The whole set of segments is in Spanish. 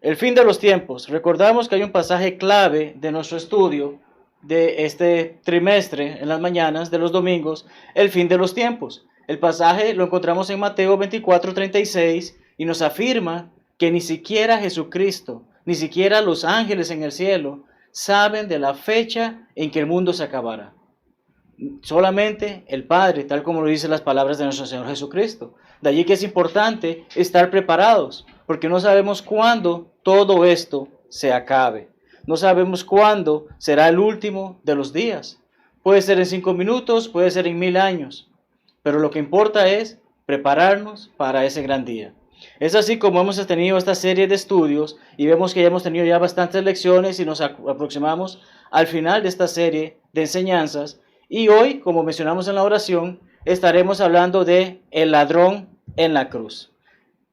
El fin de los tiempos. Recordamos que hay un pasaje clave de nuestro estudio de este trimestre en las mañanas de los domingos, el fin de los tiempos. El pasaje lo encontramos en Mateo 24:36 y nos afirma que ni siquiera Jesucristo, ni siquiera los ángeles en el cielo saben de la fecha en que el mundo se acabará. Solamente el Padre, tal como lo dicen las palabras de nuestro Señor Jesucristo. De allí que es importante estar preparados, porque no sabemos cuándo todo esto se acabe. No sabemos cuándo será el último de los días. Puede ser en 5 minutos, puede ser en 1000 años. Pero lo que importa es prepararnos para ese gran día. Es así como hemos tenido esta serie de estudios y vemos que ya hemos tenido ya bastantes lecciones y nos aproximamos al final de esta serie de enseñanzas. Y hoy, como mencionamos en la oración, estaremos hablando de el ladrón en la cruz.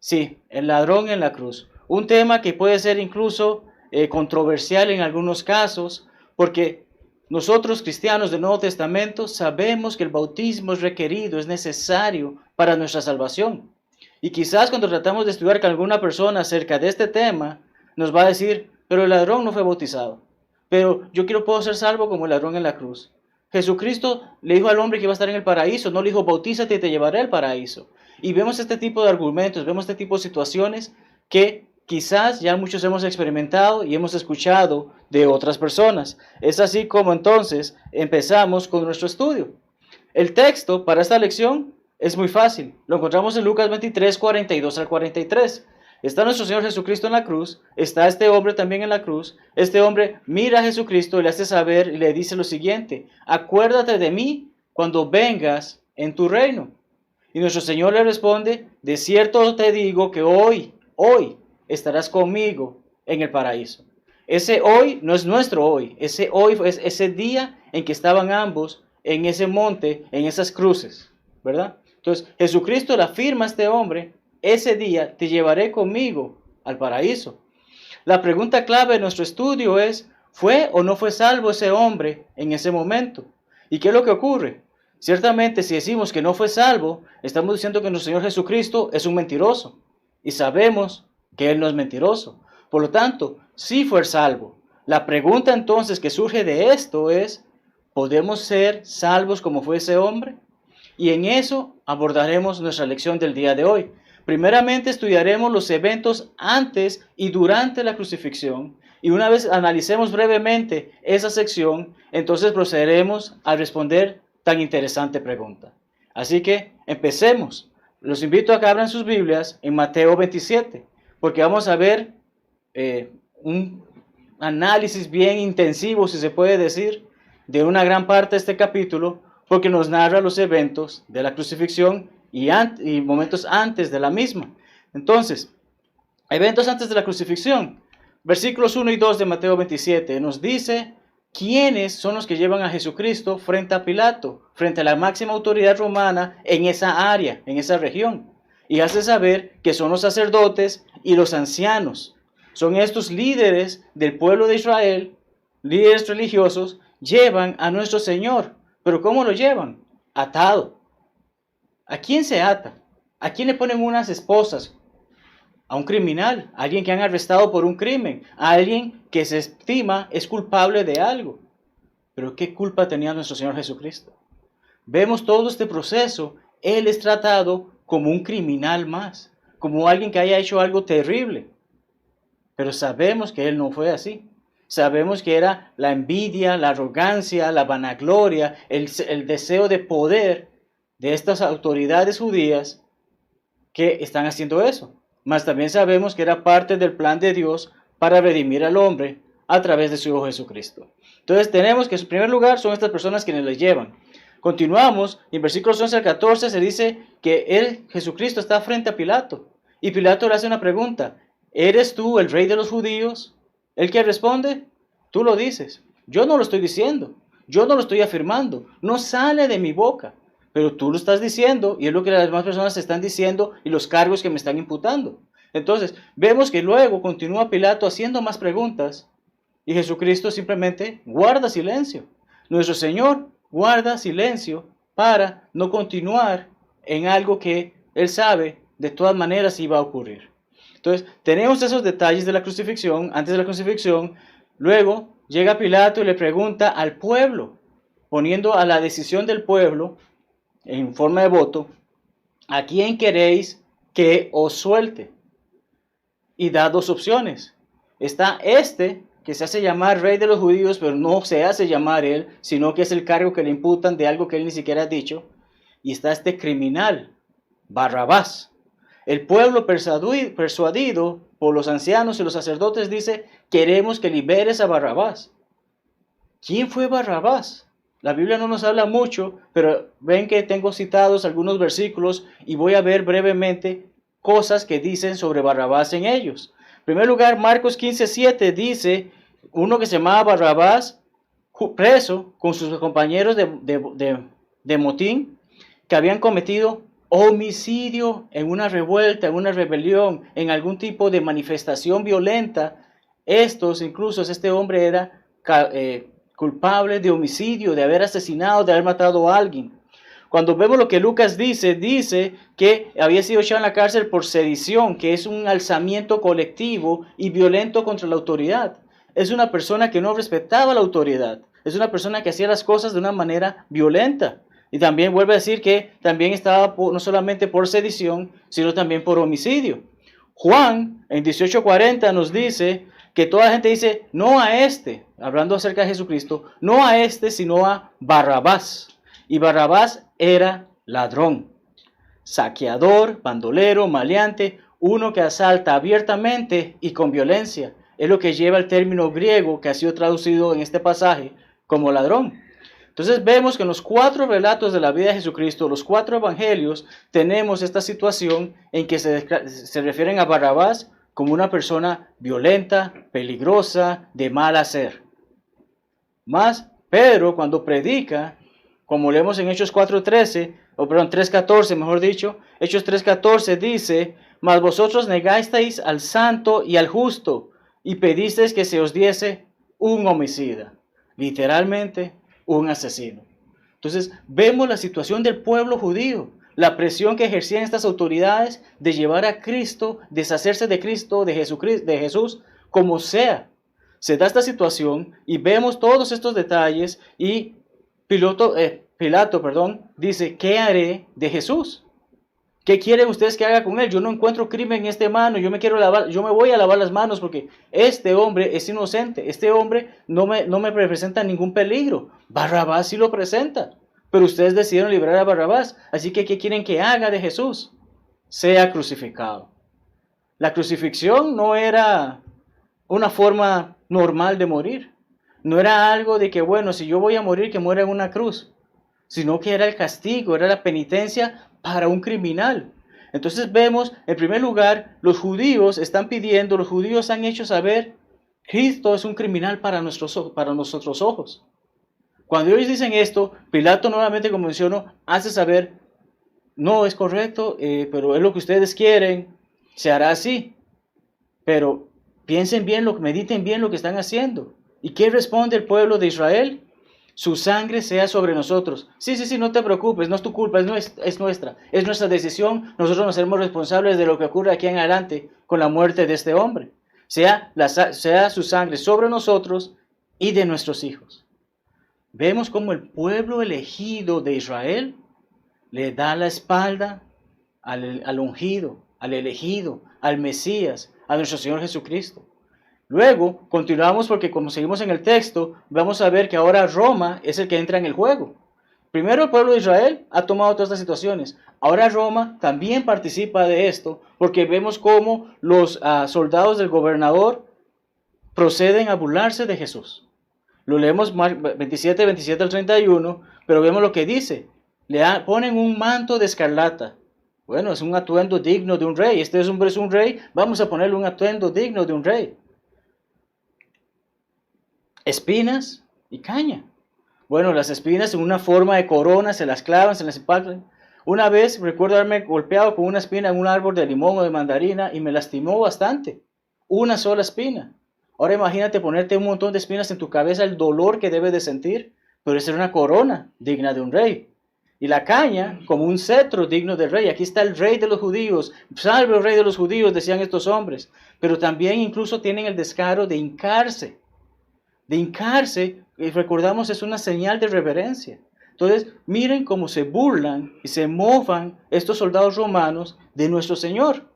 Sí, el ladrón en la cruz. Un tema que puede ser incluso controversial en algunos casos, porque nosotros cristianos del Nuevo Testamento sabemos que el bautismo es requerido, es necesario para nuestra salvación. Y quizás cuando tratamos de estudiar con alguna persona acerca de este tema, nos va a decir, pero el ladrón no fue bautizado. Pero puedo ser salvo como el ladrón en la cruz. Jesucristo le dijo al hombre que iba a estar en el paraíso, no le dijo, bautízate y te llevaré al paraíso. Y vemos este tipo de argumentos, vemos este tipo de situaciones que quizás ya muchos hemos experimentado y hemos escuchado de otras personas. Es así como entonces empezamos con nuestro estudio. El texto para esta lección es muy fácil. Lo encontramos en Lucas 23, 42 al 43. Está nuestro Señor Jesucristo en la cruz, está este hombre también en la cruz. Este hombre mira a Jesucristo y le hace saber y le dice lo siguiente: acuérdate de mí cuando vengas en tu reino. Y nuestro Señor le responde: de cierto te digo que hoy estarás conmigo en el paraíso. Ese hoy no es nuestro hoy, ese hoy es ese día en que estaban ambos en ese monte, en esas cruces, ¿verdad? Entonces Jesucristo le afirma a este hombre: ese día te llevaré conmigo al paraíso. La pregunta clave de nuestro estudio es: ¿fue o no fue salvo ese hombre en ese momento? ¿Y qué es lo que ocurre? Ciertamente, si decimos que no fue salvo, estamos diciendo que nuestro Señor Jesucristo es un mentiroso. Y sabemos que Él no es mentiroso. Por lo tanto, sí fue salvo. La pregunta entonces que surge de esto es: ¿podemos ser salvos como fue ese hombre? Y en eso abordaremos nuestra lección del día de hoy. Primeramente estudiaremos los eventos antes y durante la crucifixión. Y una vez analicemos brevemente esa sección, entonces procederemos a responder tan interesante pregunta. Así que empecemos. Los invito a que abran sus Biblias en Mateo 27, porque vamos a ver un análisis bien intensivo, si se puede decir, de una gran parte de este capítulo, porque nos narra los eventos de la crucifixión y momentos antes de la misma. Entonces, eventos antes de la crucifixión. Versículos 1 y 2 de Mateo 27 nos dice quiénes son los que llevan a Jesucristo frente a Pilato, frente a la máxima autoridad romana en esa área, en esa región. Y hace saber que son los sacerdotes y los ancianos. Son estos líderes del pueblo de Israel, líderes religiosos, llevan a nuestro Señor. ¿Pero cómo lo llevan? Atado. ¿A quién se ata? ¿A quién le ponen unas esposas? A un criminal, a alguien que han arrestado por un crimen, a alguien que se estima es culpable de algo. Pero ¿qué culpa tenía nuestro Señor Jesucristo? Vemos todo este proceso. Él es tratado como un criminal más, como alguien que haya hecho algo terrible. Pero sabemos que Él no fue así. Sabemos que era la envidia, la arrogancia, la vanagloria, el deseo de poder de estas autoridades judías que están haciendo eso. Mas también sabemos que era parte del plan de Dios para redimir al hombre a través de su Hijo Jesucristo. Entonces tenemos que en primer lugar son estas personas quienes le llevan. Continuamos, y en versículos 11 al 14 se dice que Jesucristo, está frente a Pilato. Y Pilato le hace una pregunta: ¿eres tú el rey de los judíos? ¿El que responde? Tú lo dices. Yo no lo estoy diciendo. Yo no lo estoy afirmando. No sale de mi boca. Pero tú lo estás diciendo y es lo que las demás personas están diciendo y los cargos que me están imputando. Entonces, vemos que luego continúa Pilato haciendo más preguntas y Jesucristo simplemente guarda silencio. Nuestro Señor guarda silencio para no continuar en algo que él sabe de todas maneras iba a ocurrir. Entonces, tenemos esos detalles de la crucifixión, antes de la crucifixión. Luego llega Pilato y le pregunta al pueblo, poniendo a la decisión del pueblo en forma de voto, ¿a quién queréis que os suelte? Y da dos opciones. Está este, que se hace llamar rey de los judíos, pero no se hace llamar él, sino que es el cargo que le imputan de algo que él ni siquiera ha dicho. Y está este criminal, Barrabás. El pueblo persuadido por los ancianos y los sacerdotes dice, queremos que liberes a Barrabás. ¿Quién fue Barrabás? La Biblia no nos habla mucho, pero ven que tengo citados algunos versículos y voy a ver brevemente cosas que dicen sobre Barrabás en ellos. En primer lugar, Marcos 15:7 dice, uno que se llamaba Barrabás, preso con sus compañeros de motín, que habían cometido homicidio en una revuelta, en una rebelión, en algún tipo de manifestación violenta. Este hombre era culpable de homicidio, de haber asesinado, de haber matado a alguien. Cuando vemos lo que Lucas dice que había sido echado en la cárcel por sedición, que es un alzamiento colectivo y violento contra la autoridad. Es una persona que no respetaba la autoridad. Es una persona que hacía las cosas de una manera violenta. Y también vuelve a decir que también estaba no solamente por sedición, sino también por homicidio. Juan en 18:40 nos dice que toda la gente dice, no a este, hablando acerca de Jesucristo, no a este, sino a Barrabás. Y Barrabás era ladrón, saqueador, bandolero, maleante, uno que asalta abiertamente y con violencia. Es lo que lleva el término griego que ha sido traducido en este pasaje como ladrón. Entonces vemos que en los 4 relatos de la vida de Jesucristo, los 4 evangelios, tenemos esta situación en que se refieren a Barrabás como una persona violenta, peligrosa, de mal hacer. Más Pedro, cuando predica, como leemos en Hechos 3:14, mejor dicho, Hechos 3:14 dice, mas vosotros negasteis al santo y al justo, y pedisteis que se os diese un homicida. Literalmente, un asesino. Entonces, vemos la situación del pueblo judío, la presión que ejercían estas autoridades de llevar a Cristo, deshacerse de Cristo, de Jesús, como sea. Se da esta situación y vemos todos estos detalles y Pilato, dice, ¿qué haré de Jesús? ¿Qué quieren ustedes que haga con él? Yo no encuentro crimen en este mano, yo me voy a lavar las manos porque este hombre es inocente, este hombre no me representa ningún peligro. Barrabás sí lo presenta, pero ustedes decidieron liberar a Barrabás, así que ¿qué quieren que haga de Jesús? Sea crucificado. La crucifixión no era una forma normal de morir, no era algo de que, bueno, si yo voy a morir, que muera en una cruz, sino que era el castigo, era la penitencia para un criminal. Entonces vemos, en primer lugar, los judíos han hecho saber, Cristo es un criminal para nosotros ojos. Cuando ellos dicen esto, Pilato nuevamente, como menciono, hace saber, no es correcto, pero es lo que ustedes quieren, se hará así. Pero mediten bien lo que están haciendo. ¿Y qué responde el pueblo de Israel? Su sangre sea sobre nosotros. Sí, no te preocupes, no es tu culpa, es nuestra. Es nuestra decisión, nosotros nos seremos responsables de lo que ocurre aquí en adelante con la muerte de este hombre. Sea su sangre sobre nosotros y de nuestros hijos. Vemos cómo el pueblo elegido de Israel le da la espalda al ungido, al elegido, al Mesías, a nuestro Señor Jesucristo. Luego, continuamos porque como seguimos en el texto, vamos a ver que ahora Roma es el que entra en el juego. Primero el pueblo de Israel ha tomado todas estas situaciones. Ahora Roma también participa de esto porque vemos cómo los soldados del gobernador proceden a burlarse de Jesús. Lo leemos 27 al 31, pero vemos lo que dice. Ponen un manto de escarlata. Bueno, es un atuendo digno de un rey. Este hombre es un rey, vamos a ponerle un atuendo digno de un rey. Espinas y caña. Bueno, las espinas en una forma de corona se las clavan, se las impactan. Una vez recuerdo haberme golpeado con una espina en un árbol de limón o de mandarina y me lastimó bastante. Una sola espina. Ahora imagínate ponerte un montón de espinas en tu cabeza, el dolor que debes de sentir, pero esa era una corona digna de un rey. y la caña como un cetro digno del rey. Aquí está el rey de los judíos, salve el rey de los judíos, decían estos hombres. Pero también incluso tienen el descaro de hincarse. De hincarse, y recordamos, es una señal de reverencia. Entonces, miren cómo se burlan y se mofan estos soldados romanos de nuestro Señor.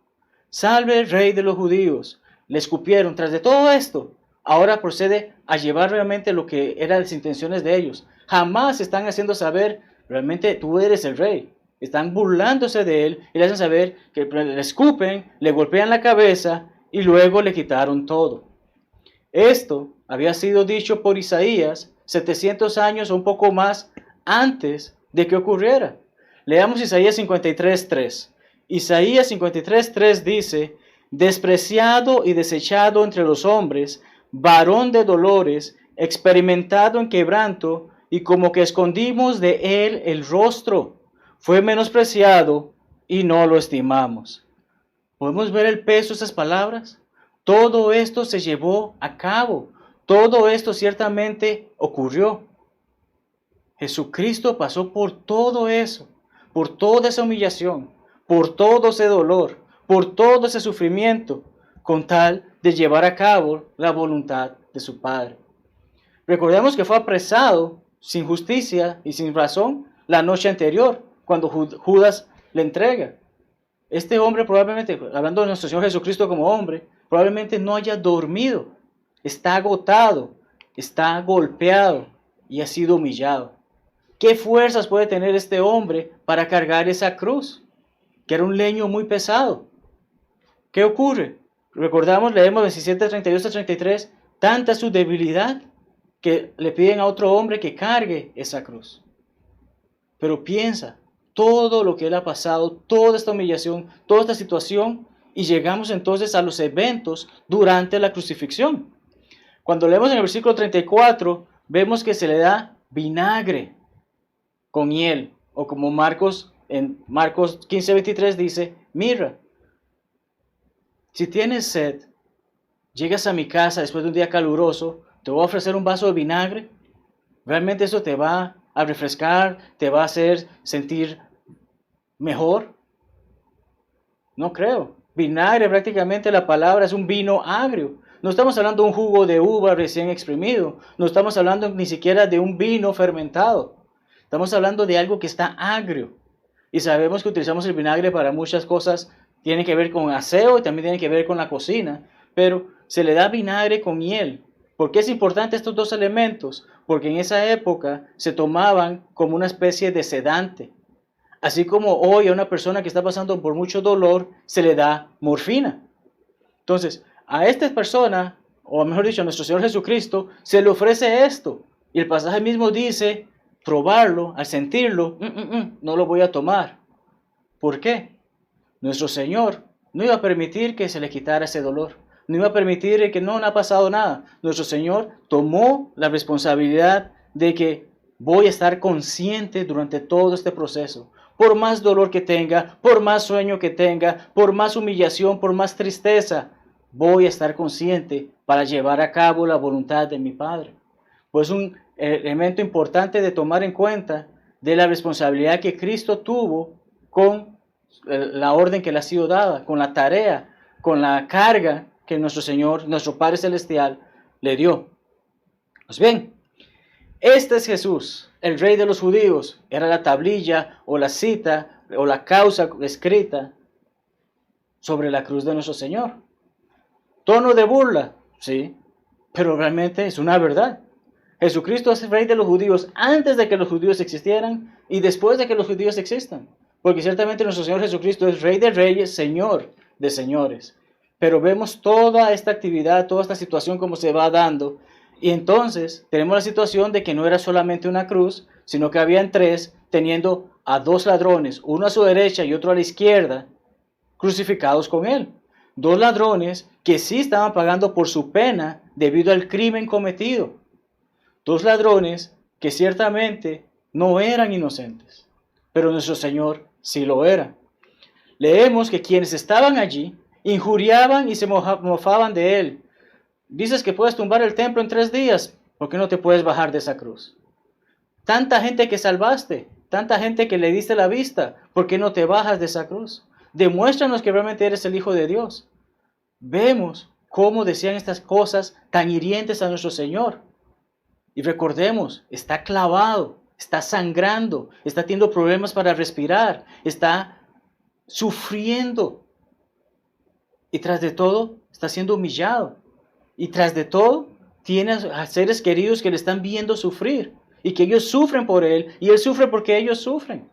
Salve el rey de los judíos. Le escupieron. Tras de todo esto, ahora procede a llevar realmente lo que eran las intenciones de ellos. Jamás están haciendo saber, realmente tú eres el rey. Están burlándose de él y le hacen saber que le escupen, le golpean la cabeza y luego le quitaron todo. Esto había sido dicho por Isaías 700 años o un poco más antes de que ocurriera. Leamos Isaías 53:3. Isaías 53:3 dice: despreciado y desechado entre los hombres, varón de dolores, experimentado en quebranto, y como que escondimos de él el rostro. Fue menospreciado y no lo estimamos. ¿Podemos ver el peso de esas palabras? Todo esto se llevó a cabo. Todo esto ciertamente ocurrió. Jesucristo pasó por todo eso, por toda esa humillación, por todo ese dolor, por todo ese sufrimiento, con tal de llevar a cabo la voluntad de su Padre. Recordemos que fue apresado sin justicia y sin razón la noche anterior, cuando Judas le entrega. Este hombre probablemente, hablando de nuestro Señor Jesucristo como hombre, probablemente no haya dormido. Está agotado, está golpeado y ha sido humillado. ¿Qué fuerzas puede tener este hombre para cargar esa cruz? Que era un leño muy pesado. ¿Qué ocurre? Recordamos, leemos 17:32-33, tanta su debilidad que le piden a otro hombre que cargue esa cruz. Pero piensa, todo lo que él ha pasado, toda esta humillación, toda esta situación, y llegamos entonces a los eventos durante la crucifixión. Cuando leemos en el versículo 34, vemos que se le da vinagre con miel, o como en Marcos 15:23 dice, mirra. Si tienes sed, llegas a mi casa después de un día caluroso, te voy a ofrecer un vaso de vinagre. ¿Realmente eso te va a refrescar, te va a hacer sentir mejor? No creo. Vinagre, prácticamente la palabra es un vino agrio. No estamos hablando de un jugo de uva recién exprimido. No estamos hablando ni siquiera de un vino fermentado. Estamos hablando de algo que está agrio. Y sabemos que utilizamos el vinagre para muchas cosas. Tiene que ver con aseo y también tiene que ver con la cocina. Pero se le da vinagre con miel. ¿Por qué es importante estos dos elementos? Porque en esa época se tomaban como una especie de sedante. Así como hoy a una persona que está pasando por mucho dolor se le da morfina. Entonces, a esta persona, o mejor dicho, a nuestro Señor Jesucristo, se le ofrece esto. Y el pasaje mismo dice, probarlo, al sentirlo, no lo voy a tomar. ¿Por qué? Nuestro Señor no iba a permitir que se le quitara ese dolor. No iba a permitir que no ha pasado nada. Nuestro Señor tomó la responsabilidad de que voy a estar consciente durante todo este proceso. Por más dolor que tenga, por más sueño que tenga, por más humillación, por más tristeza, voy a estar consciente para llevar a cabo la voluntad de mi Padre. Pues un elemento importante de tomar en cuenta de la responsabilidad que Cristo tuvo con la orden que le ha sido dada, con la tarea, con la carga que nuestro Señor, nuestro Padre Celestial, le dio. Pues bien, este es Jesús, el Rey de los judíos. Era la tablilla o la cita o la causa escrita sobre la cruz de nuestro Señor. Tono de burla, sí, pero realmente es una verdad. Jesucristo es el Rey de los judíos antes de que los judíos existieran y después de que los judíos existan. Porque ciertamente nuestro Señor Jesucristo es Rey de reyes, Señor de señores. Pero vemos toda esta actividad, toda esta situación como se va dando. Y entonces tenemos la situación de que no era solamente una cruz, sino que habían tres, teniendo a dos ladrones, uno a su derecha y otro a la izquierda, crucificados con él. Dos ladrones que sí estaban pagando por su pena debido al crimen cometido. Dos ladrones que ciertamente no eran inocentes, pero nuestro Señor sí lo era. Leemos que quienes estaban allí injuriaban y se mofaban de él. Dices que puedes tumbar el templo en 3 días. ¿Por qué no te puedes bajar de esa cruz? Tanta gente que salvaste. tanta gente que le diste la vista, ¿por qué no te bajas de esa cruz? Demuéstranos que realmente eres el Hijo de Dios. Vemos cómo decían estas cosas tan hirientes a nuestro Señor. Y recordemos, está clavado, está sangrando, está teniendo problemas para respirar, está sufriendo. Y tras de todo, está siendo humillado. Y tras de todo, tiene a seres queridos que le están viendo sufrir. Y que ellos sufren por él, y él sufre porque ellos sufren.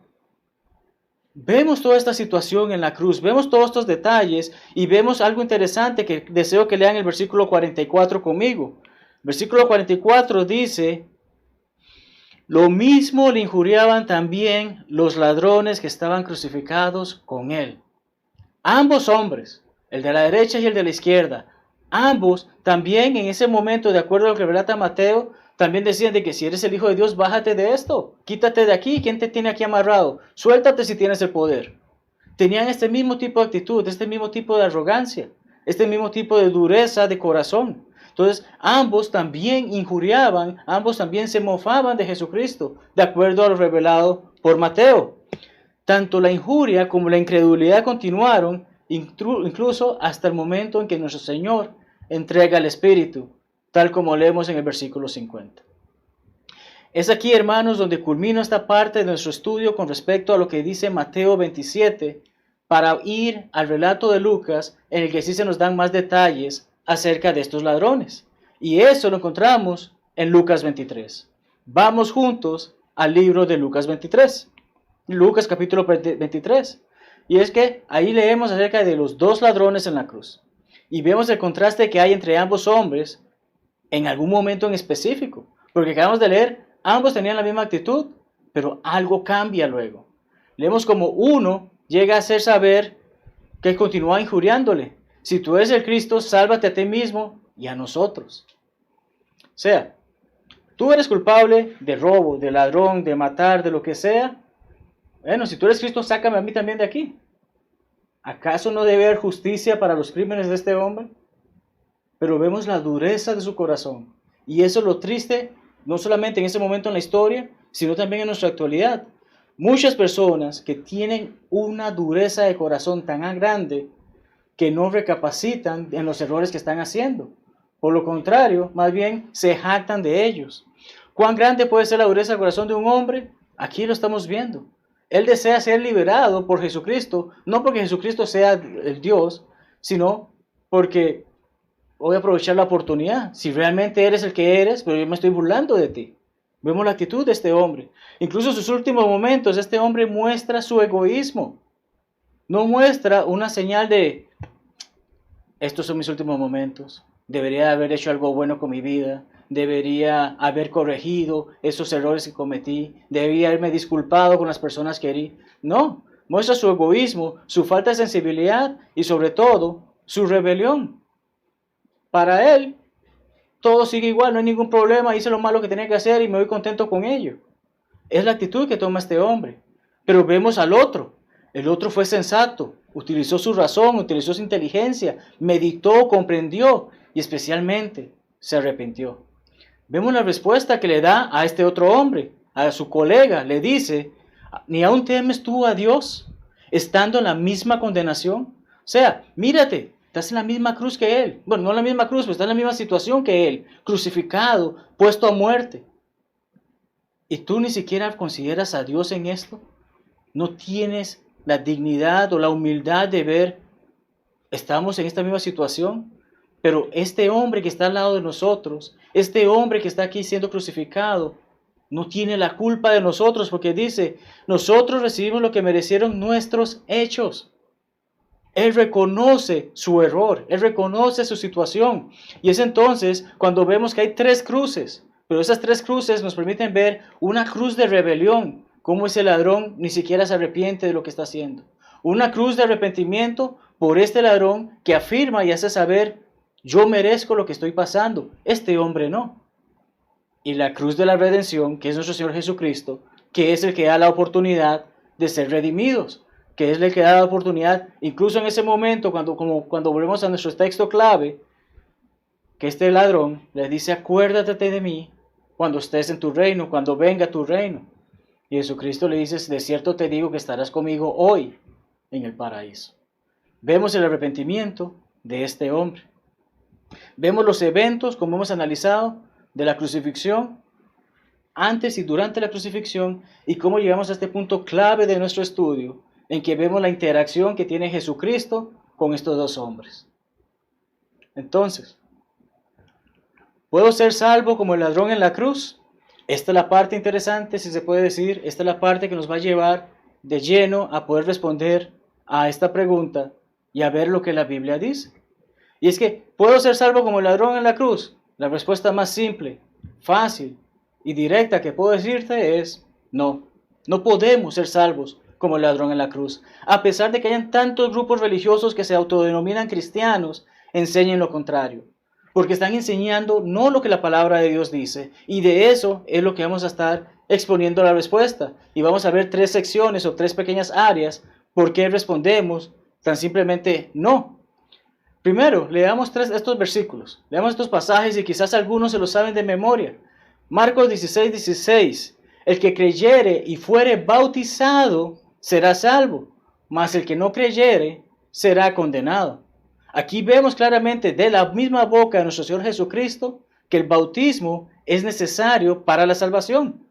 Vemos toda esta situación en la cruz, vemos todos estos detalles, y vemos algo interesante que deseo que lean el versículo 44 conmigo. Versículo 44 dice: lo mismo le injuriaban también los ladrones que estaban crucificados con él. Ambos hombres, el de la derecha y el de la izquierda, ambos también en ese momento, de acuerdo a lo que relata Mateo, también decían de que si eres el Hijo de Dios, bájate de esto, quítate de aquí, ¿quién te tiene aquí amarrado? Suéltate si tienes el poder. Tenían este mismo tipo de actitud, este mismo tipo de arrogancia, este mismo tipo de dureza de corazón. Entonces, ambos también injuriaban, ambos también se mofaban de Jesucristo, de acuerdo a lo revelado por Mateo. Tanto la injuria como la incredulidad continuaron, incluso hasta el momento en que nuestro Señor entrega el Espíritu, tal como leemos en el versículo 50. Es aquí, hermanos, donde culmino esta parte de nuestro estudio con respecto a lo que dice Mateo 27, para ir al relato de Lucas, en el que sí se nos dan más detalles acerca de estos ladrones. Y eso lo encontramos en Lucas 23. Vamos juntos al libro de Lucas 23. Lucas capítulo 23. Y es que ahí leemos acerca de los dos ladrones en la cruz. Y vemos el contraste que hay entre ambos hombres en algún momento en específico. Porque acabamos de leer, ambos tenían la misma actitud, pero algo cambia luego. Leemos como uno llega a hacer saber que continúa injuriándole. Si tú eres el Cristo, sálvate a ti mismo y a nosotros. O sea, tú eres culpable de robo, de ladrón, de matar, de lo que sea. Bueno, si tú eres Cristo, sácame a mí también de aquí. ¿Acaso no debe haber justicia para los crímenes de este hombre? Pero vemos la dureza de su corazón. Y eso es lo triste, no solamente en ese momento en la historia, sino también en nuestra actualidad. Muchas personas que tienen una dureza de corazón tan grande que no recapacitan en los errores que están haciendo. Por lo contrario, más bien se jactan de ellos. ¿Cuán grande puede ser la dureza del corazón de un hombre? Aquí lo estamos viendo. Él desea ser liberado por Jesucristo, no porque Jesucristo sea el Dios, sino porque voy a aprovechar la oportunidad. Si realmente eres el que eres, pero yo me estoy burlando de ti. Vemos la actitud de este hombre. Incluso en sus últimos momentos, este hombre muestra su egoísmo. No muestra una señal de, estos son mis últimos momentos. Debería haber hecho algo bueno con mi vida. Debería haber corregido esos errores que cometí. Debería haberme disculpado con las personas que herí. No, muestra su egoísmo, su falta de sensibilidad y sobre todo su rebelión. Para él, todo sigue igual, no hay ningún problema, hice lo malo que tenía que hacer y me voy contento con ello. Es la actitud que toma este hombre. Pero vemos al otro. El otro fue sensato, utilizó su razón, utilizó su inteligencia, meditó, comprendió y especialmente se arrepintió. Vemos la respuesta que le da a este otro hombre, a su colega, le dice, ¿ni aún temes tú a Dios, estando en la misma condenación? O sea, mírate, estás en la misma cruz que Él. Bueno, no en la misma cruz, pero estás en la misma situación que Él, crucificado, puesto a muerte. ¿Y tú ni siquiera consideras a Dios en esto? ¿No tienes la dignidad o la humildad de ver, estamos en esta misma situación? Pero este hombre que está al lado de nosotros, este hombre que está aquí siendo crucificado, no tiene la culpa de nosotros porque dice, nosotros recibimos lo que merecieron nuestros hechos. Él reconoce su error, él reconoce su situación. Y es entonces cuando vemos que hay tres cruces, pero esas tres cruces nos permiten ver una cruz de rebelión, como ese ladrón ni siquiera se arrepiente de lo que está haciendo. Una cruz de arrepentimiento por este ladrón que afirma y hace saber, yo merezco lo que estoy pasando, este hombre no. Y la cruz de la redención, que es nuestro Señor Jesucristo, que es el que da la oportunidad de ser redimidos, que es el que da la oportunidad, incluso en ese momento, cuando volvemos a nuestro texto clave, que este ladrón le dice, acuérdate de mí cuando estés en tu reino, cuando venga tu reino. Y Jesucristo le dice, de cierto te digo que estarás conmigo hoy en el paraíso. Vemos el arrepentimiento de este hombre. Vemos los eventos, como hemos analizado, de la crucifixión, antes y durante la crucifixión, y cómo llegamos a este punto clave de nuestro estudio, en que vemos la interacción que tiene Jesucristo con estos dos hombres. Entonces, ¿puedo ser salvo como el ladrón en la cruz? Esta es la parte interesante, si se puede decir. Esta es la parte que nos va a llevar de lleno a poder responder a esta pregunta y a ver lo que la Biblia dice. Y es que, ¿puedo ser salvo como el ladrón en la cruz? La respuesta más simple, fácil y directa que puedo decirte es no. No podemos ser salvos como el ladrón en la cruz. A pesar de que hayan tantos grupos religiosos que se autodenominan cristianos, enseñen lo contrario. Porque están enseñando no lo que la palabra de Dios dice. Y de eso es lo que vamos a estar exponiendo la respuesta. Y vamos a ver 3 secciones o 3 pequeñas áreas por qué respondemos tan simplemente no. Primero, leamos estos versículos. Leamos estos pasajes y quizás algunos se los saben de memoria. Marcos 16:16. El que creyere y fuere bautizado será salvo, mas el que no creyere será condenado. Aquí vemos claramente de la misma boca de nuestro Señor Jesucristo que el bautismo es necesario para la salvación.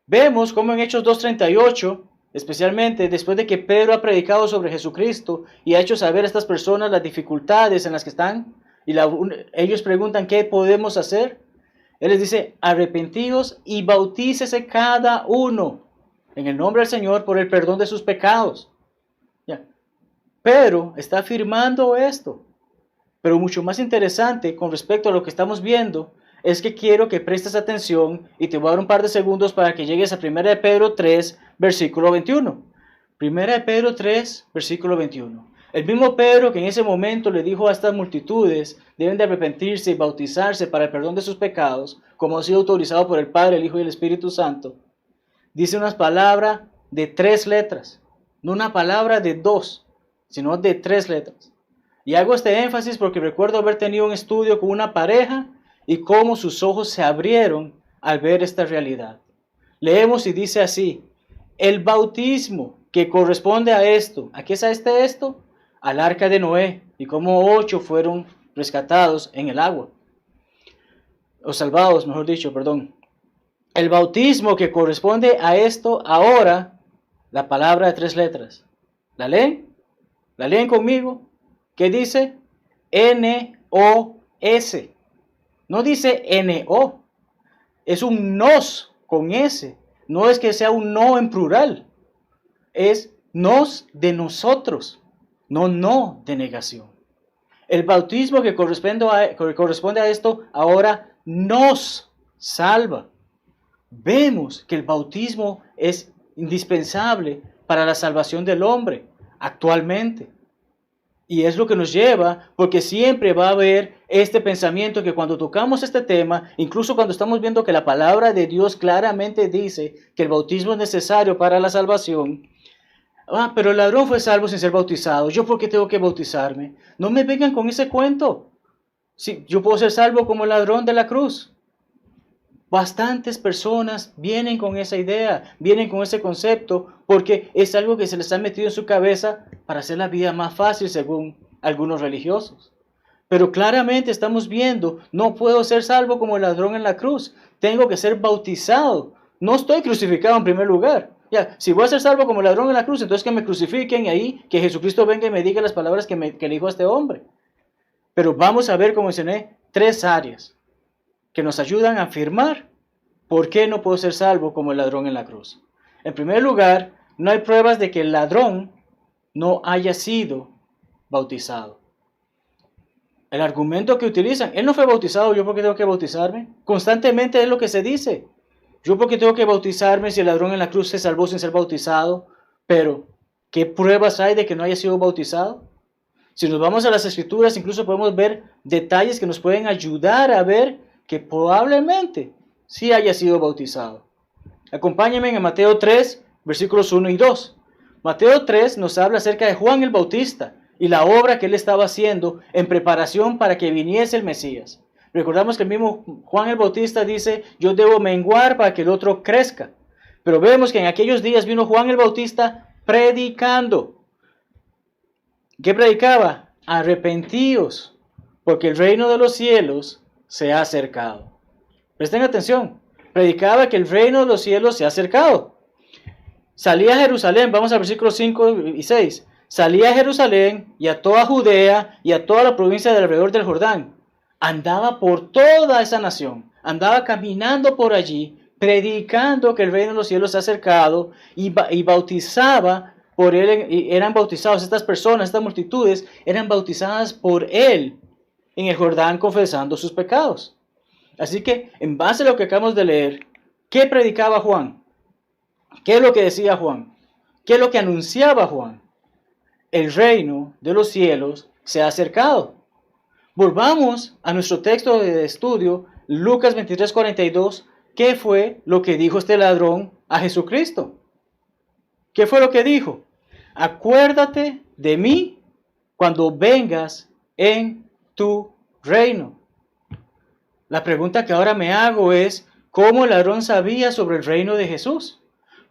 Vemos como en Hechos 2:38, especialmente después de que Pedro ha predicado sobre Jesucristo y ha hecho saber a estas personas las dificultades en las que están, y ellos preguntan ¿qué podemos hacer? Él les dice, arrepentíos y bautícese cada uno en el nombre del Señor por el perdón de sus pecados. Ya. Pedro está afirmando esto. Pero mucho más interesante con respecto a lo que estamos viendo es que quiero que prestes atención y te voy a dar un par de segundos para que llegues a 1 de Pedro 3, versículo 21. 1 de Pedro 3, versículo 21. El mismo Pedro que en ese momento le dijo a estas multitudes deben de arrepentirse y bautizarse para el perdón de sus pecados, como ha sido autorizado por el Padre, el Hijo y el Espíritu Santo, dice unas palabras de 3 letras, no una palabra de 2, sino de 3 letras. Y hago este énfasis porque recuerdo haber tenido un estudio con una pareja y cómo sus ojos se abrieron al ver esta realidad. Leemos y dice así, el bautismo que corresponde a esto, ¿a qué es esto? Al arca de Noé, y cómo 8 fueron rescatados en el agua, o salvados, mejor dicho, perdón. El bautismo que corresponde a esto ahora, la palabra de 3 letras. ¿La leen? ¿La leen conmigo? ¿Qué dice? N-O-S. No dice N-O. Es un nos con S. No es que sea un no en plural. Es nos de nosotros. No de negación. El bautismo que corresponde a esto ahora nos salva. Vemos que el bautismo es indispensable para la salvación del hombre actualmente. Y es lo que nos lleva, porque siempre va a haber este pensamiento que cuando tocamos este tema, incluso cuando estamos viendo que la palabra de Dios claramente dice que el bautismo es necesario para la salvación, pero el ladrón fue salvo sin ser bautizado, ¿yo por qué tengo que bautizarme? No me vengan con ese cuento. Sí, yo puedo ser salvo como el ladrón de la cruz. Bastantes personas vienen con esa idea, vienen con ese concepto, porque es algo que se les ha metido en su cabeza para hacer la vida más fácil según algunos religiosos. Pero claramente estamos viendo, no puedo ser salvo como el ladrón en la cruz, tengo que ser bautizado. No estoy crucificado en primer lugar. Ya, si voy a ser salvo como el ladrón en la cruz, entonces que me crucifiquen y ahí que Jesucristo venga y me diga las palabras que le dijo a este hombre. Pero vamos a ver, como mencioné, 3 áreas que nos ayudan a afirmar por qué no puedo ser salvo como el ladrón en la cruz. En primer lugar, no hay pruebas de que el ladrón no haya sido bautizado. El argumento que utilizan, él no fue bautizado, ¿yo por qué tengo que bautizarme? Constantemente es lo que se dice. ¿Yo por qué tengo que bautizarme si el ladrón en la cruz se salvó sin ser bautizado? Pero, ¿qué pruebas hay de que no haya sido bautizado? Si nos vamos a las Escrituras, incluso podemos ver detalles que nos pueden ayudar a ver que probablemente sí haya sido bautizado. Acompáñenme en Mateo 3, versículos 1 y 2. Mateo 3 nos habla acerca de Juan el Bautista y la obra que él estaba haciendo en preparación para que viniese el Mesías. Recordamos que el mismo Juan el Bautista dice, yo debo menguar para que el otro crezca. Pero vemos que en aquellos días vino Juan el Bautista predicando. ¿Qué predicaba? Arrepentíos, porque el reino de los cielos se ha acercado. Presten atención. Predicaba que el reino de los cielos se ha acercado. Salía a Jerusalén, vamos al versículos 5 y 6. Salía a Jerusalén y a toda Judea y a toda la provincia de alrededor del Jordán. Andaba por toda esa nación. Andaba caminando por allí, predicando que el reino de los cielos se ha acercado y bautizaba por él. Y eran bautizados estas personas, estas multitudes, eran bautizadas por él en el Jordán confesando sus pecados. Así que, en base a lo que acabamos de leer, ¿qué predicaba Juan? ¿Qué es lo que decía Juan? ¿Qué es lo que anunciaba Juan? El reino de los cielos se ha acercado. Volvamos a nuestro texto de estudio, Lucas 23:42. ¿Qué fue lo que dijo este ladrón a Jesucristo? ¿Qué fue lo que dijo? Acuérdate de mí cuando vengas en tu reino. La pregunta que ahora me hago es, ¿cómo el ladrón sabía sobre el reino de Jesús?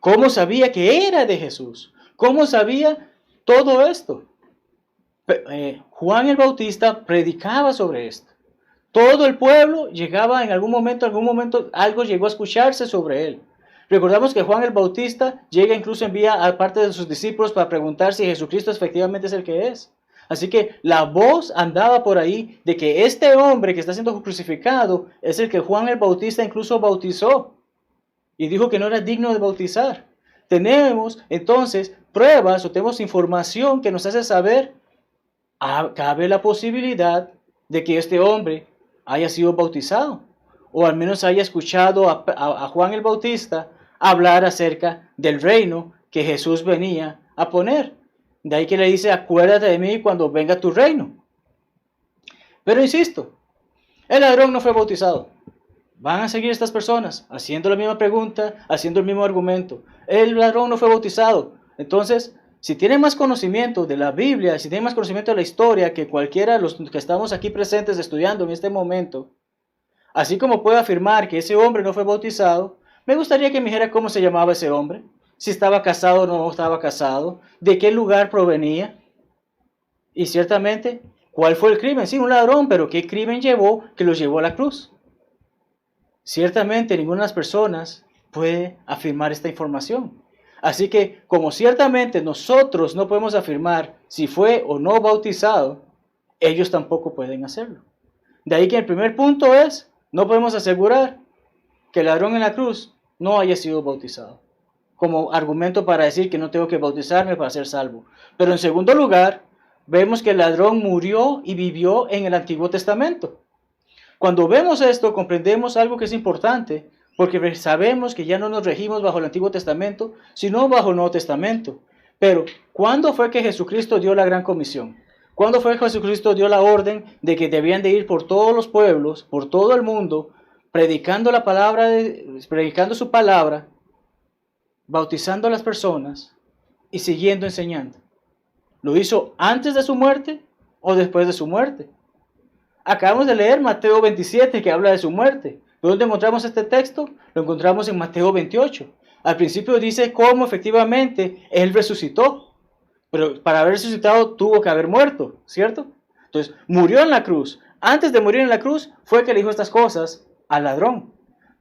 ¿Cómo sabía que era de Jesús? ¿Cómo sabía todo esto? Juan el Bautista predicaba sobre esto. Todo el pueblo llegaba en algún momento, algo llegó a escucharse sobre él. Recordamos que Juan el Bautista envía a parte de sus discípulos para preguntar si Jesucristo efectivamente es el que es. Así que la voz andaba por ahí de que este hombre que está siendo crucificado es el que Juan el Bautista incluso bautizó y dijo que no era digno de bautizar. Tenemos entonces pruebas o tenemos información que nos hace saber, cabe la posibilidad de que este hombre haya sido bautizado o al menos haya escuchado a Juan el Bautista hablar acerca del reino que Jesús venía a poner. De ahí que le dice, acuérdate de mí cuando venga tu reino. Pero insisto, el ladrón no fue bautizado. Van a seguir estas personas haciendo la misma pregunta, haciendo el mismo argumento. El ladrón no fue bautizado. Entonces, si tienen más conocimiento de la Biblia, si tienen más conocimiento de la historia que cualquiera de los que estamos aquí presentes estudiando en este momento, así como puedo afirmar que ese hombre no fue bautizado, me gustaría que me dijera cómo se llamaba ese hombre. Si estaba casado o no estaba casado, de qué lugar provenía y ciertamente cuál fue el crimen. Sí, un ladrón, pero qué crimen llevó que los llevó a la cruz. Ciertamente ninguna de las personas puede afirmar esta información. Así que como ciertamente nosotros no podemos afirmar si fue o no bautizado, ellos tampoco pueden hacerlo. De ahí que el primer punto es, no podemos asegurar que el ladrón en la cruz no haya sido bautizado, como argumento para decir que no tengo que bautizarme para ser salvo. Pero en segundo lugar, vemos que el ladrón murió y vivió en el Antiguo Testamento. Cuando vemos esto, comprendemos algo que es importante, porque sabemos que ya no nos regimos bajo el Antiguo Testamento, sino bajo el Nuevo Testamento. Pero, ¿cuándo fue que Jesucristo dio la gran comisión? ¿Cuándo fue que Jesucristo dio la orden de que debían de ir por todos los pueblos, por todo el mundo, predicando su palabra, bautizando a las personas y siguiendo enseñando? ¿Lo hizo antes de su muerte o después de su muerte? Acabamos de leer Mateo 27 que habla de su muerte. ¿Dónde encontramos este texto? Lo encontramos en Mateo 28. Al principio dice cómo efectivamente Él resucitó. Pero para haber resucitado tuvo que haber muerto, ¿cierto? Entonces, murió en la cruz. Antes de morir en la cruz fue que le dijo estas cosas al ladrón.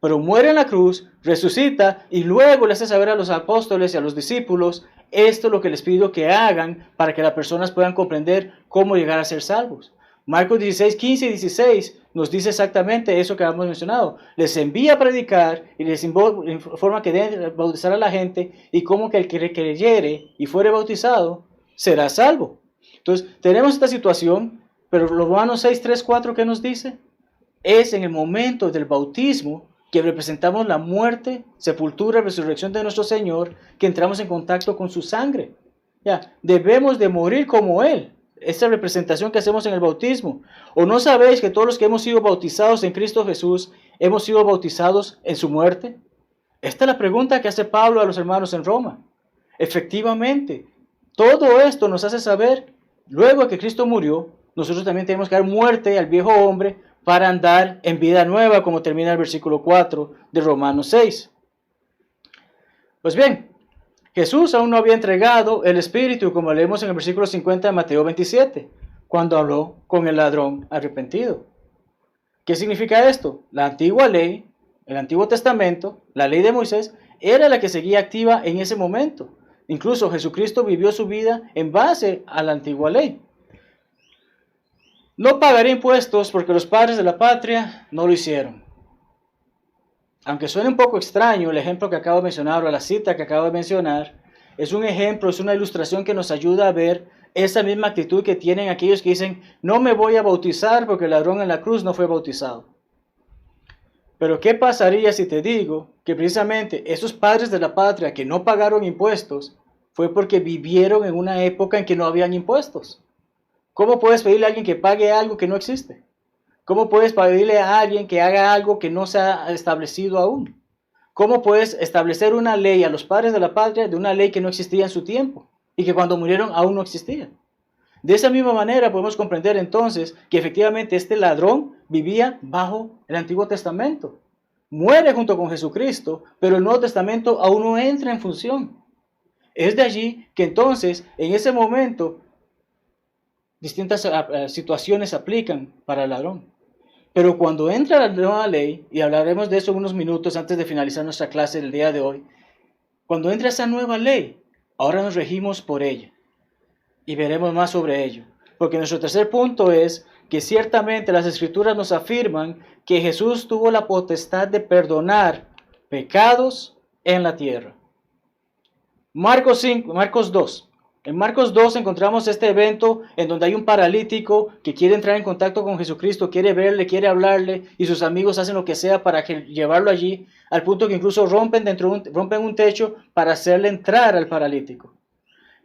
Pero muere en la cruz, resucita y luego le hace saber a los apóstoles y a los discípulos, esto es lo que les pido que hagan para que las personas puedan comprender cómo llegar a ser salvos. Marcos 16, 15 y 16 nos dice exactamente eso que hemos mencionado. Les envía a predicar y les informa que deben bautizar a la gente y cómo que el que creyere y fuere bautizado será salvo. Entonces, tenemos esta situación, pero Romanos 6, 3, 4, ¿qué nos dice? Es en el momento del bautismo que representamos la muerte, sepultura, resurrección de nuestro Señor, que entramos en contacto con su sangre. Ya, debemos de morir como Él. Esta representación que hacemos en el bautismo. ¿O no sabéis que todos los que hemos sido bautizados en Cristo Jesús hemos sido bautizados en su muerte? Esta es la pregunta que hace Pablo a los hermanos en Roma. Efectivamente, todo esto nos hace saber, luego que Cristo murió, nosotros también tenemos que dar muerte al viejo hombre para andar en vida nueva, como termina el versículo 4 de Romanos 6. Pues bien, Jesús aún no había entregado el Espíritu, como leemos en el versículo 50 de Mateo 27, cuando habló con el ladrón arrepentido. ¿Qué significa esto? La antigua ley, el Antiguo Testamento, la ley de Moisés, era la que seguía activa en ese momento. Incluso Jesucristo vivió su vida en base a la antigua ley. No pagaré impuestos porque los padres de la patria no lo hicieron. Aunque suene un poco extraño el ejemplo que acabo de mencionar o la cita que acabo de mencionar, es un ejemplo, es una ilustración que nos ayuda a ver esa misma actitud que tienen aquellos que dicen, no me voy a bautizar porque el ladrón en la cruz no fue bautizado. Pero ¿qué pasaría si te digo que precisamente esos padres de la patria que no pagaron impuestos fue porque vivieron en una época en que no habían impuestos? ¿Cómo puedes pedirle a alguien que pague algo que no existe? ¿Cómo puedes pedirle a alguien que haga algo que no se ha establecido aún? ¿Cómo puedes establecer una ley a los padres de la patria de una ley que no existía en su tiempo y que cuando murieron aún no existía? De esa misma manera podemos comprender entonces que efectivamente este ladrón vivía bajo el Antiguo Testamento. Muere junto con Jesucristo, pero el Nuevo Testamento aún no entra en función. Es de allí que entonces, en ese momento, distintas situaciones aplican para el ladrón. Pero cuando entra la nueva ley, y hablaremos de eso en unos minutos antes de finalizar nuestra clase del día de hoy, cuando entra esa nueva ley, ahora nos regimos por ella. Y veremos más sobre ello. Porque nuestro tercer punto es que ciertamente las Escrituras nos afirman que Jesús tuvo la potestad de perdonar pecados en la tierra. Marcos 2. En Marcos 2 encontramos este evento en donde hay un paralítico que quiere entrar en contacto con Jesucristo, quiere verle, quiere hablarle, y sus amigos hacen lo que sea para llevarlo allí, al punto que incluso rompen un techo para hacerle entrar al paralítico.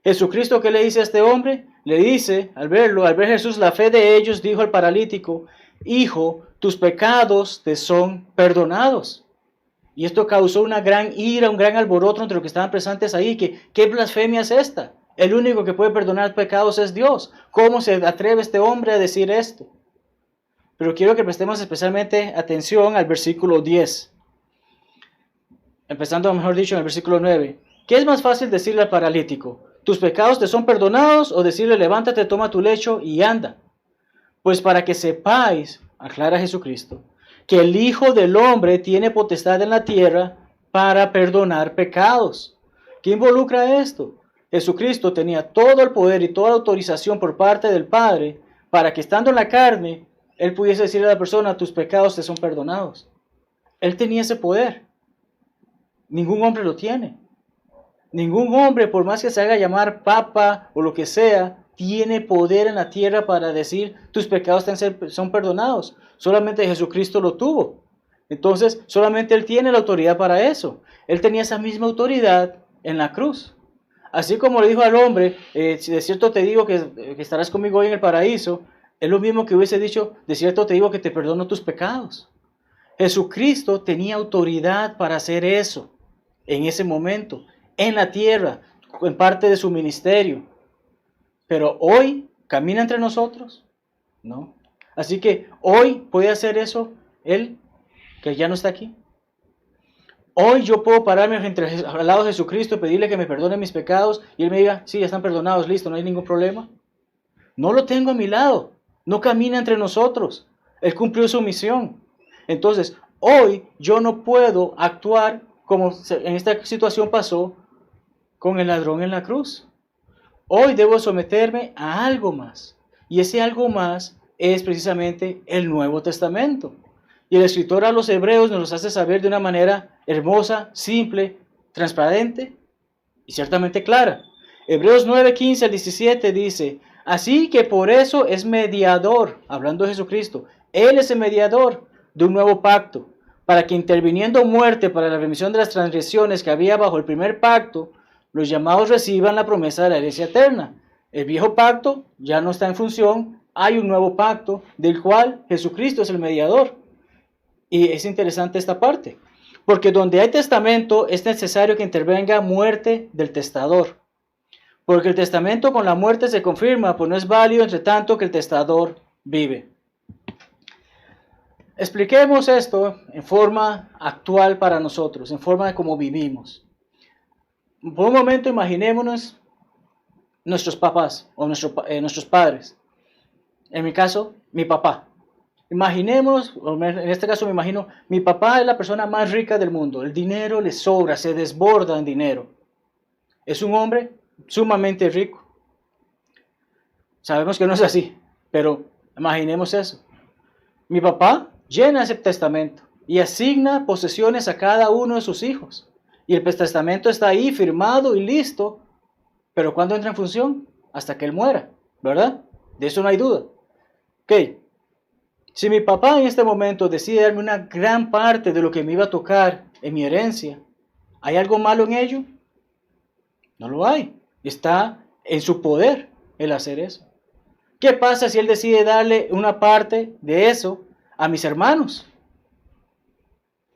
Jesucristo, ¿qué le dice a este hombre? Le dice, al ver Jesús la fe de ellos, dijo al paralítico, hijo, tus pecados te son perdonados. Y esto causó una gran ira, un gran alboroto entre los que estaban presentes ahí, que ¿qué blasfemia es esta? El único que puede perdonar pecados es Dios. ¿Cómo se atreve este hombre a decir esto? Pero quiero que prestemos especialmente atención al versículo 10. Empezando, mejor dicho, en el versículo 9. ¿Qué es más fácil decirle al paralítico? ¿Tus pecados te son perdonados? O decirle, levántate, toma tu lecho y anda. Pues para que sepáis, aclara Jesucristo, que el Hijo del Hombre tiene potestad en la tierra para perdonar pecados. ¿Qué involucra esto? Jesucristo tenía todo el poder y toda la autorización por parte del Padre para que estando en la carne, Él pudiese decirle a la persona, tus pecados te son perdonados. Él tenía ese poder. Ningún hombre lo tiene. Ningún hombre, por más que se haga llamar papa o lo que sea, tiene poder en la tierra para decir, tus pecados son perdonados. Solamente Jesucristo lo tuvo. Entonces, solamente Él tiene la autoridad para eso. Él tenía esa misma autoridad en la cruz. Así como le dijo al hombre, si de cierto te digo que estarás conmigo hoy en el paraíso, es lo mismo que hubiese dicho, de cierto te digo que te perdono tus pecados. Jesucristo tenía autoridad para hacer eso en ese momento, en la tierra, en parte de su ministerio. Pero hoy, ¿camina entre nosotros? No. Así que hoy puede hacer eso Él, que ya no está aquí. Hoy yo puedo pararme al lado de Jesucristo, pedirle que me perdone mis pecados y Él me diga, sí, ya están perdonados, listo, no hay ningún problema. No lo tengo a mi lado, no camina entre nosotros. Él cumplió su misión. Entonces, hoy yo no puedo actuar como en esta situación pasó con el ladrón en la cruz. Hoy debo someterme a algo más. Y ese algo más es precisamente el Nuevo Testamento. Y el escritor a los hebreos nos los hace saber de una manera hermosa, simple, transparente y ciertamente clara. Hebreos 9, 15 al 17 dice, así que por eso es mediador, hablando de Jesucristo, Él es el mediador de un nuevo pacto, para que interviniendo muerte para la remisión de las transgresiones que había bajo el primer pacto, los llamados reciban la promesa de la herencia eterna. El viejo pacto ya no está en función, hay un nuevo pacto del cual Jesucristo es el mediador. Y es interesante esta parte, porque donde hay testamento es necesario que intervenga muerte del testador, porque el testamento con la muerte se confirma, pues no es válido entre tanto que el testador vive. Expliquemos esto en forma actual para nosotros, en forma de cómo vivimos. Por un momento imaginémonos nuestros papás o nuestros padres. En mi caso, mi papá. Imaginemos, en este caso me imagino, mi papá es la persona más rica del mundo. El dinero le sobra, se desborda en dinero. Es un hombre sumamente rico. Sabemos que no es así, pero imaginemos eso. Mi papá llena ese testamento y asigna posesiones a cada uno de sus hijos. Y el testamento está ahí firmado y listo, pero ¿cuándo entra en función? Hasta que él muera, ¿verdad? De eso no hay duda. Ok, si mi papá en este momento decide darme una gran parte de lo que me iba a tocar en mi herencia, ¿hay algo malo en ello? No lo hay. Está en su poder el hacer eso. ¿Qué pasa si él decide darle una parte de eso a mis hermanos?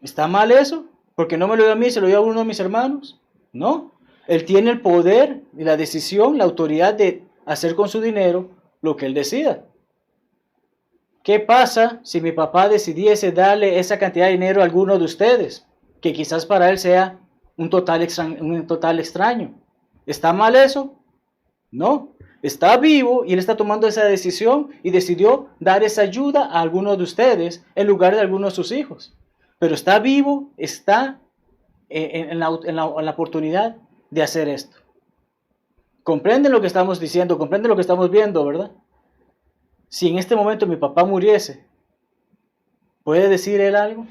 ¿Está mal eso? Porque no me lo dio a mí, se lo dio a uno de mis hermanos. No. Él tiene el poder y la decisión, la autoridad de hacer con su dinero lo que él decida. ¿Qué pasa si mi papá decidiese darle esa cantidad de dinero a alguno de ustedes? Que quizás para él sea un total extraño. ¿Está mal eso? No. Está vivo y él está tomando esa decisión y decidió dar esa ayuda a alguno de ustedes en lugar de alguno de sus hijos. Pero está vivo, está en la oportunidad de hacer esto. ¿Comprenden lo que estamos diciendo? ¿Comprenden lo que estamos viendo, verdad? Si en este momento mi papá muriese, ¿puede decir él algo?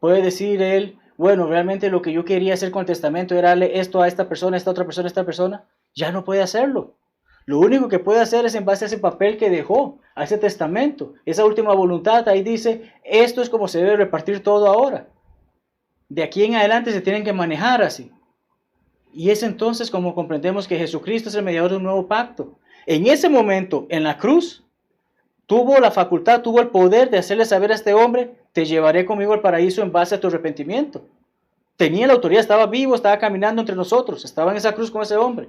¿Puede decir él, bueno, realmente lo que yo quería hacer con el testamento era darle esto a esta persona, esta otra persona, esta persona? Ya no puede hacerlo. Lo único que puede hacer es en base a ese papel que dejó, a ese testamento, esa última voluntad. Ahí dice, esto es como se debe repartir todo ahora. De aquí en adelante se tienen que manejar así. Y es entonces como comprendemos que Jesucristo es el mediador de un nuevo pacto. En ese momento, en la cruz, tuvo la facultad, tuvo el poder de hacerle saber a este hombre, te llevaré conmigo al paraíso en base a tu arrepentimiento. Tenía la autoridad, estaba vivo, estaba caminando entre nosotros, estaba en esa cruz con ese hombre.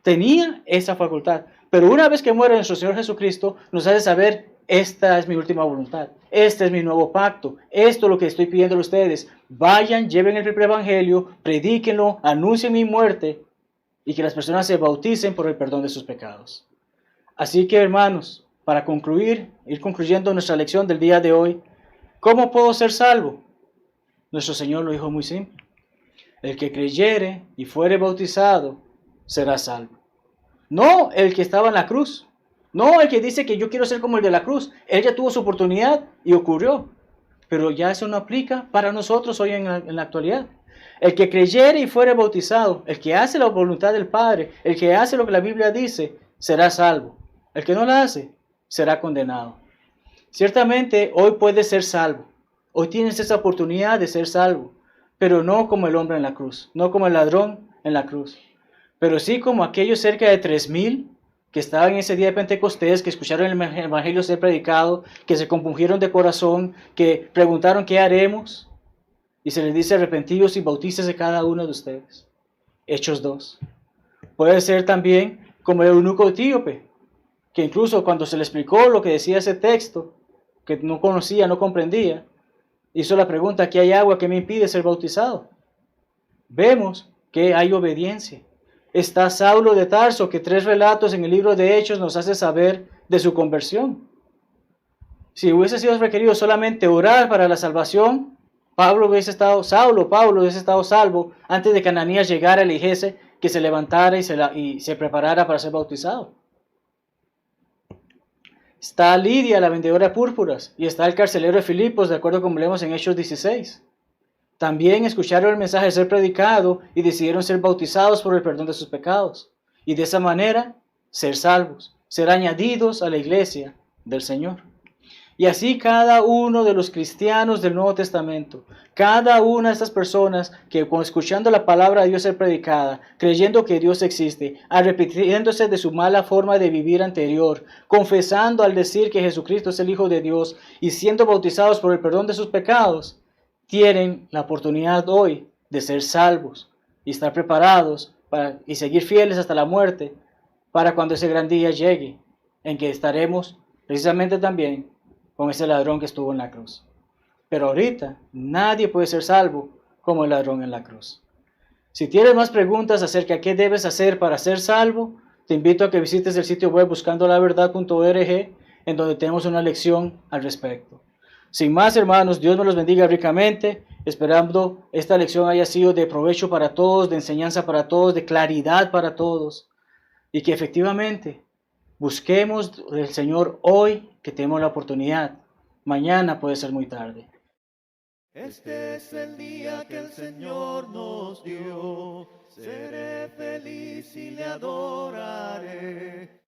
Tenía esa facultad. Pero una vez que muere nuestro Señor Jesucristo, nos hace saber, esta es mi última voluntad, este es mi nuevo pacto, esto es lo que estoy pidiendo a ustedes. Vayan, lleven el evangelio, predíquenlo, anuncien mi muerte y que las personas se bauticen por el perdón de sus pecados. Así que, hermanos, para concluir, ir concluyendo nuestra lección del día de hoy, ¿cómo puedo ser salvo? Nuestro Señor lo dijo muy simple. El que creyere y fuere bautizado será salvo. No el que estaba en la cruz. No el que dice que yo quiero ser como el de la cruz. Él ya tuvo su oportunidad y ocurrió. Pero ya eso no aplica para nosotros hoy en la actualidad. El que creyere y fuere bautizado, el que hace la voluntad del Padre, el que hace lo que la Biblia dice, será salvo. El que no la hace, será condenado. Ciertamente hoy puedes ser salvo. Hoy tienes esa oportunidad de ser salvo. Pero no como el hombre en la cruz, no como el ladrón en la cruz. Pero sí como aquellos cerca de 3,000 que estaban en ese día de Pentecostés, que escucharon el evangelio ser predicado, que se compungieron de corazón, que preguntaron qué haremos, y se les dice arrepentidos y bautícese cada uno de ustedes. Hechos 2. Puede ser también como el eunuco etíope, que incluso cuando se le explicó lo que decía ese texto, que no conocía, no comprendía, hizo la pregunta, ¿qué hay agua que me impide ser bautizado? Vemos que hay obediencia. Está Saulo de Tarso, que 3 relatos en el libro de Hechos nos hace saber de su conversión. Si hubiese sido requerido solamente orar para la salvación, Pablo hubiese estado salvo antes de que Ananías llegara y le dijese que se levantara y se preparara para ser bautizado. Está Lidia, la vendedora de púrpuras, y está el carcelero de Filipos, de acuerdo con leemos en Hechos 16. También escucharon el mensaje ser predicado y decidieron ser bautizados por el perdón de sus pecados. Y de esa manera ser salvos, ser añadidos a la iglesia del Señor. Y así cada uno de los cristianos del Nuevo Testamento, cada una de estas personas que escuchando la palabra de Dios ser predicada, creyendo que Dios existe, arrepintiéndose de su mala forma de vivir anterior, confesando al decir que Jesucristo es el Hijo de Dios y siendo bautizados por el perdón de sus pecados, tienen la oportunidad hoy de ser salvos y estar preparados y seguir fieles hasta la muerte para cuando ese gran día llegue, en que estaremos precisamente también con ese ladrón que estuvo en la cruz. Pero ahorita nadie puede ser salvo como el ladrón en la cruz. Si tienes más preguntas acerca de qué debes hacer para ser salvo, te invito a que visites el sitio web buscandolaverdad.org, en donde tenemos una lección al respecto. Sin más, hermanos, Dios me los bendiga ricamente, esperando esta lección haya sido de provecho para todos, de enseñanza para todos, de claridad para todos, y que efectivamente busquemos del Señor hoy que tenemos la oportunidad. Mañana puede ser muy tarde. Este es el día que el Señor nos dio, seré feliz y le adoraré.